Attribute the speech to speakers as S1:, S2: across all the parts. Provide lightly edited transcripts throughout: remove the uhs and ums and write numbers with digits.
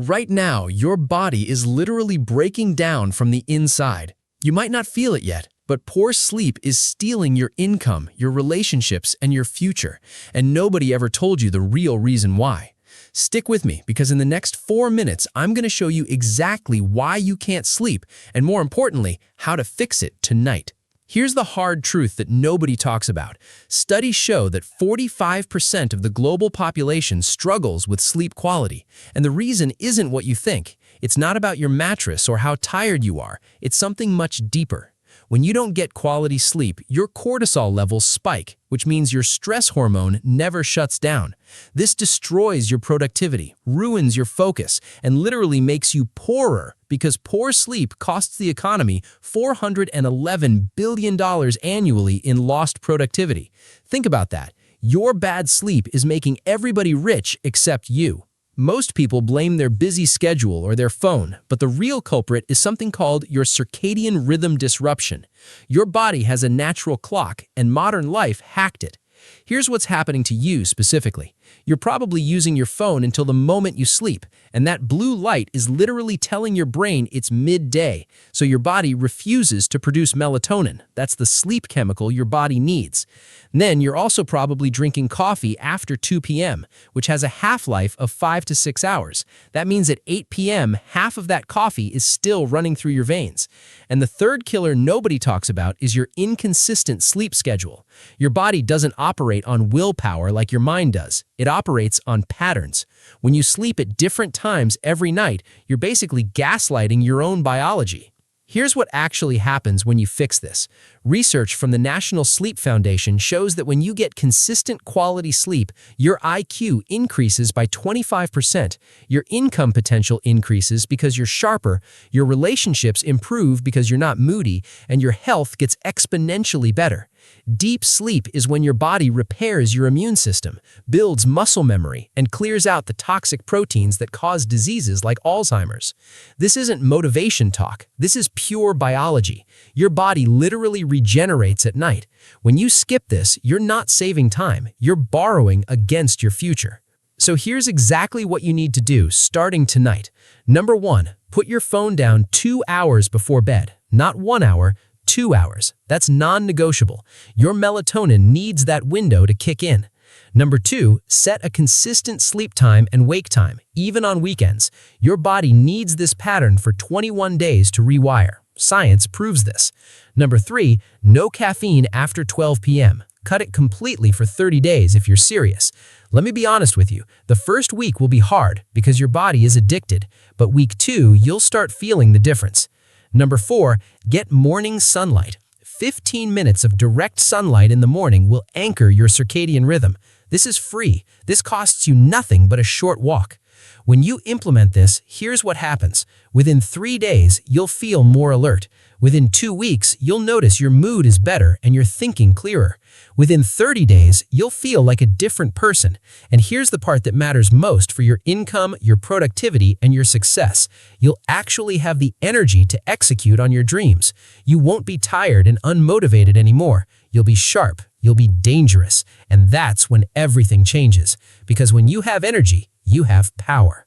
S1: Right now, your body is literally breaking down from the inside. You might not feel it yet, but poor sleep is stealing your income, your relationships, and your future, and nobody ever told you the real reason why. Stick with me, because in the next 4 minutes, I'm going to show you exactly why you can't sleep, and more importantly, how to fix it tonight. Here's the hard truth that nobody talks about. Studies show that 45% of the global population struggles with sleep quality, and the reason isn't what you think. It's not about your mattress or how tired you are. It's something much deeper. When you don't get quality sleep, your cortisol levels spike, which means your stress hormone never shuts down. This destroys your productivity, ruins your focus, and literally makes you poorer because poor sleep costs the economy $411 billion annually in lost productivity. Think about that. Your bad sleep is making everybody rich except you. Most people blame their busy schedule or their phone, but the real culprit is something called your circadian rhythm disruption. Your body has a natural clock, and modern life hacked it. Here's what's happening to you specifically. You're probably using your phone until the moment you sleep, and that blue light is literally telling your brain it's midday, so your body refuses to produce melatonin. That's the sleep chemical your body needs. Then you're also probably drinking coffee after 2 p.m., which has a half-life of 5 to 6 hours. That means at 8 p.m., half of that coffee is still running through your veins. And the third killer nobody talks about is your inconsistent sleep schedule. Your body doesn't operate on willpower like your mind does. It operates on patterns. When you sleep at different times every night, you're basically gaslighting your own biology. Here's what actually happens when you fix this. Research from the National Sleep Foundation shows that when you get consistent quality sleep, your IQ increases by 25%, your income potential increases because you're sharper, your relationships improve because you're not moody, and your health gets exponentially better. Deep sleep is when your body repairs your immune system, builds muscle memory, and clears out the toxic proteins that cause diseases like Alzheimer's. This isn't motivation talk. This is pure biology. Your body literally regenerates at night. When you skip this, you're not saving time. You're borrowing against your future. So here's exactly what you need to do starting tonight. Number 1, put your phone down 2 hours before bed. Not 1 hour, 2 hours. That's non-negotiable. Your melatonin needs that window to kick in. Number 2, set a consistent sleep time and wake time, even on weekends. Your body needs this pattern for 21 days to rewire. Science proves this. Number 3, no caffeine after 12 p.m. Cut it completely for 30 days if you're serious. Let me be honest with you. The first week will be hard because your body is addicted, but week 2, you'll start feeling the difference. Number 4, get morning sunlight. 15 minutes of direct sunlight in the morning will anchor your circadian rhythm. This is free. This costs you nothing but a short walk. When you implement this, here's what happens. Within 3 days, you'll feel more alert. Within 2 weeks, you'll notice your mood is better and you're thinking clearer. Within 30 days, you'll feel like a different person. And here's the part that matters most for your income, your productivity, and your success. You'll actually have the energy to execute on your dreams. You won't be tired and unmotivated anymore. You'll be sharp. You'll be dangerous. And that's when everything changes. Because when you have energy, you have power.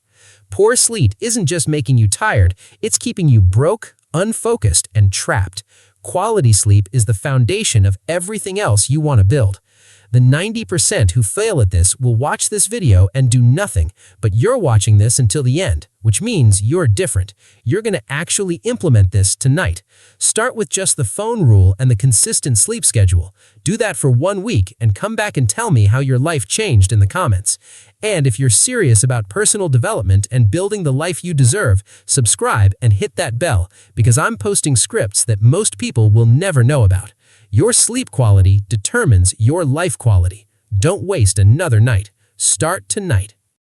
S1: Poor sleep isn't just making you tired, it's keeping you broke, unfocused, and trapped. Quality sleep is the foundation of everything else you want to build. The 90% who fail at this will watch this video and do nothing, but you're watching this until the end, which means you're different. You're going to actually implement this tonight. Start with just the phone rule and the consistent sleep schedule. Do that for 1 week and come back and tell me how your life changed in the comments. And if you're serious about personal development and building the life you deserve, subscribe and hit that bell because I'm posting scripts that most people will never know about. Your sleep quality determines your life quality. Don't waste another night. Start tonight.